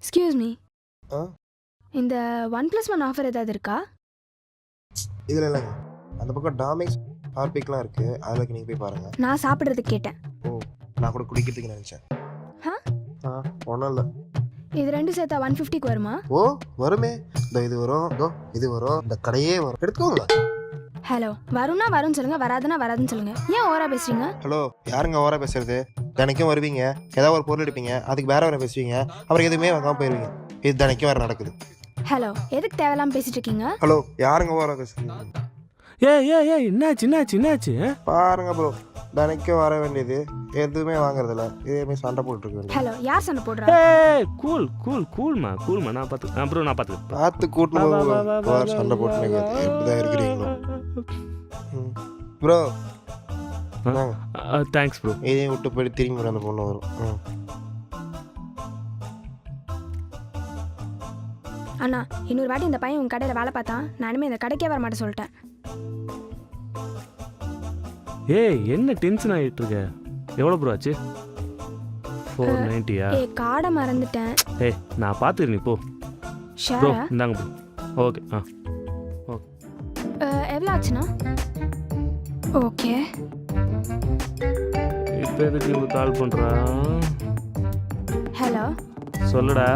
Excuse me, ஆ இந்த 1+1 offer ஏதாவது இருக்கா? இதில் இல்லைங்க. அந்த பக்கம் டாமிக்ஸ் ஹார்பிக்லாம் இருக்குது, அதில் நீங்கள் போய் பாருங்கள். நான் சாப்பிட்றதுக்கு கேட்டேன். ஓ, நான் கூட குடிக்கிறதுக்கு நினச்சேன். ஆ ஒன்றும் இல்லை. இது ரெண்டும் சேர்த்தா 150க்கு வருமா? ஓ வருமே. இந்த இது வரும், இது வரும், இந்த கடையே வரும். எடுத்துக்கோங்களா? ஹலோ, வரும்னா வரும்னு சொல்லுங்க, வராதுன்னா வராதுன்னு சொல்லுங்க. ஏன் ஓவரா பேசுறீங்க? ஹலோ, யாருங்க ஓவரா பேசுறது? தினைக்கும் வருவீங்க, ஏதாவது ஒரு பொருள் எடுப்பீங்க, அதுக்கு வேற வேற பேசுவீங்க, அப்புறம் எதுவுமே வாங்காமல் போயிடுவீங்க. இது தினைக்கும் வேறு நடக்குது. ஹலோ, எதுக்கு தேவையில்லாம பேசிட்டு இருக்கீங்க? ஹலோ, யாருங்க ஓவரா பேசுறீங்க? என்னாச்சு பாருங்க ப்ரோ, தினைக்கும் வர வேண்டியது எதுவுமே வாங்குறதில்ல, இதேமே சண்டை போட்டுருக்க வேண்டியது. ஹலோ, யார் சண்டை போடுறா? கூல்மா நான் பார்த்துக்கிறேன். பார்த்து கூட்டு சண்டை போட்டு எப்படிதான் இருக்கிறீங்களோ. Bro thanks bro. இதையும் விட்டு போயிட்டு திரும்பி அந்த பொண்ணு வரும். அண்ணா, இன்னொரு வாட்டி இந்த பையன் உங்க கடையில் வேலை பார்த்தான், நானுமே இந்த கடைக்கே வர மாட்டேன் சொல்லிட்டேன். என்ன டென்ஷன் ஆகிட்டு இருக்க? எவ்வளோ ப்ரோ ஆச்சு? 490யா? காடை மறந்துட்டேன். நான் பார்த்துக்கிறேன், நீ போ. ப்ரோ ஷேரா? இந்தாங்க ப்ரோ. ஓகே எவ்வளோ ஆச்சுண்ணா? ஓகே. இப்போ எதுக்கு உங்களுக்கு கால் பண்ணுறா? ஹலோ சொல்லுடா.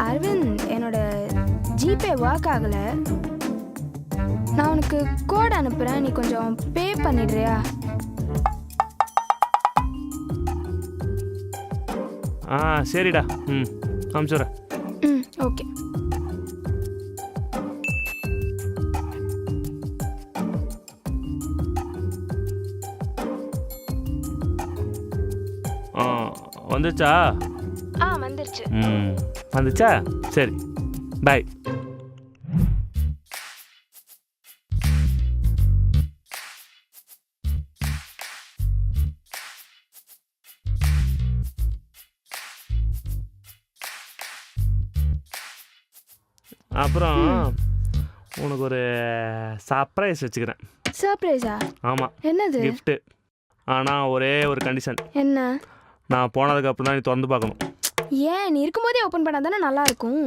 அரவிந்த், என்னோட ஜிபே ஒர்க் ஆகலை. நான் உனக்கு கோட் அனுப்புகிறேன், நீ கொஞ்சம் பே பண்ணிடுறியா? சரிடா. அனுப்பிச்சுட்றேன். ஓகே. வந்துச்சா? வந்துருச்சு. வந்துச்சா? சரி, பாய். அப்புறம் உனக்கு ஒரு சர்ப்ரைஸ் வச்சுக்கிறேன். சர்ப்ரைஸா? ஆமாம், என்னது? கிஃப்ட்டு. ஆனால் ஒரே ஒரு கண்டிஷன். என்ன? நான் போனதுக்கப்புறம் தான் நீ திறந்து பார்க்கணும். ஏன், நீ இருக்கும்போதே ஓப்பன் பண்ணால் தானே நல்லா இருக்கும்.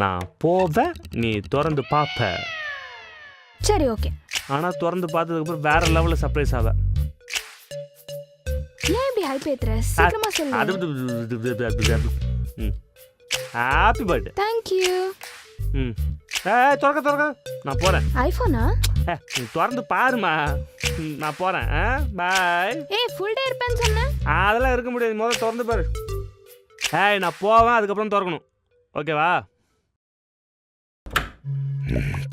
நான் போவேன், நீ திறந்து பார்ப்ப. சரி, ஓகே. ஆனால் திறந்து பார்த்ததுக்கப்புறம் வேற லெவலில் சர்ப்ரைஸ் ஆக. ஏன் இப்படி ஹைப் ஏத்துற? சீக்கிரமா சொல்லு. Happy birthday. Thank you. திறக்க நான் போகிறேன். ஐஃபோனா? நீ திறந்து பாருமா. நான் போகிறேன். பாய். ஃபுல் டே இருப்பேன்னு சொன்னேன். அதெல்லாம் இருக்க முடியாது, முதல்ல திறந்து பாரு. நான் போவேன், அதுக்கப்புறம் திறக்கணும். ஓகேவா?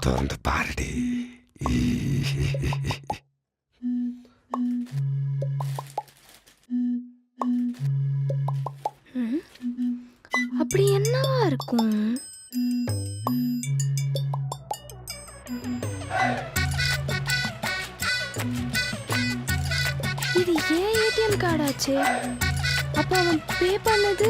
திறந்து பாருடி. அப்படி என்னவா இருக்கும்? இது ஏன் ஏடிஎம் கார்டாச்சு? அப்ப அவன் பே பண்ணது